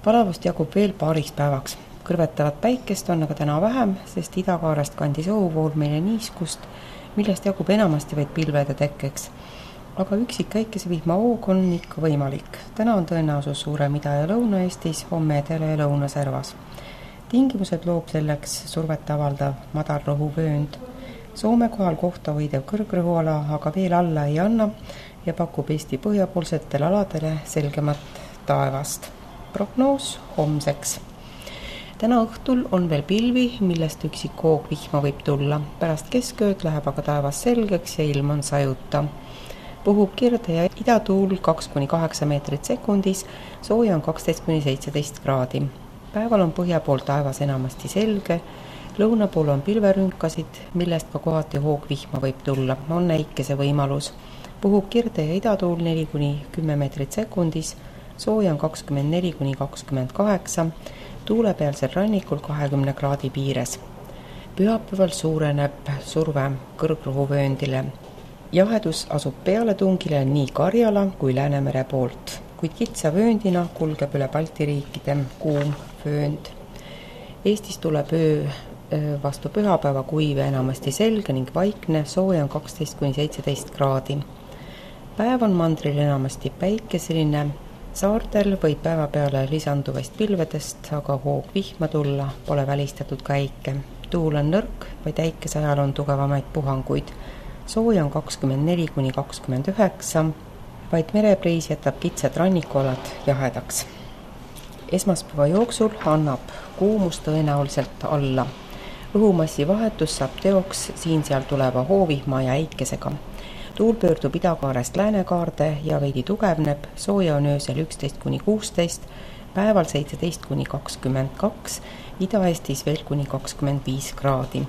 Palavust jagub veel paariks päevaks. Kõrvetavat päikest on aga täna vähem, sest idakaarest kandis õhuvool meile niiskust, millest jagub enamasti vaid pilvede tekkeks. Aga üksik käikesevihma hoog on ikka võimalik. Täna on tõenäosus suurem Ida- ja Lõuna-Eestis, homme Edela- ja Lõunaservas. Tingimused loob selleks survet avaldav madalrõhuvöönd. Soome kohal kohta hoidev kõrgrõhuala aga veel alla ei anna ja pakub Eesti põhjapoolsetele aladele selgemat taevast. Prognoos homseks. Täna õhtul on veel pilvi, millest üksik hoog vihma võib tulla. Pärast keskööd läheb aga taevas selgeks ja ilm on sajuta. Puhub kirde ja idatuul 2–8 meetrit sekundis, sooja on 12–17 kraadi. Päeval on põhja pool taevas enamasti selge, lõuna pool on pilverünkasid, millest ka kohati hoog vihma võib tulla, on näikese võimalus. Puhub kirde ja idatuul 4–10 meetrit sekundis, sooja on 24–28, tuulepealsel rannikul 20 kraadi piires. Pühapäeval suureneb surve kõrgrõhuvööndile. Jahedus asub pealetungile nii Karjala kui Läänemere poolt, kuid kitsa vööndina kulgeb üle Balti riikide kuum vöönd. Eestis tuleb öö vastu pühapäeva kuiv ja enamasti selge ning vaikne, sooja on 12–17 kraadi. Päev on mandril enamasti päikeseline, saartel võib päeva peale lisanduvast pilvedest, aga hoog vihma tulla pole välistatud käike. Tuul on nõrk, vaid äikese ajal on tugevamaid puhanguid. Sooja on 24–29, vaid merepriis jätab kitsad rannikualad jahedaks. Esmaspäeva jooksul annab kuumus tõenäoliselt alla. Õhumassi vahetus saab teoks siin-seal tuleva hoovihma ja äikesega. Tuul pöördub idakaarest läänekaarde ja veidi tugevneb, sooja on öösel 11–16, päeval 17–22, Ida-Eestis veel kuni 25 kraadi.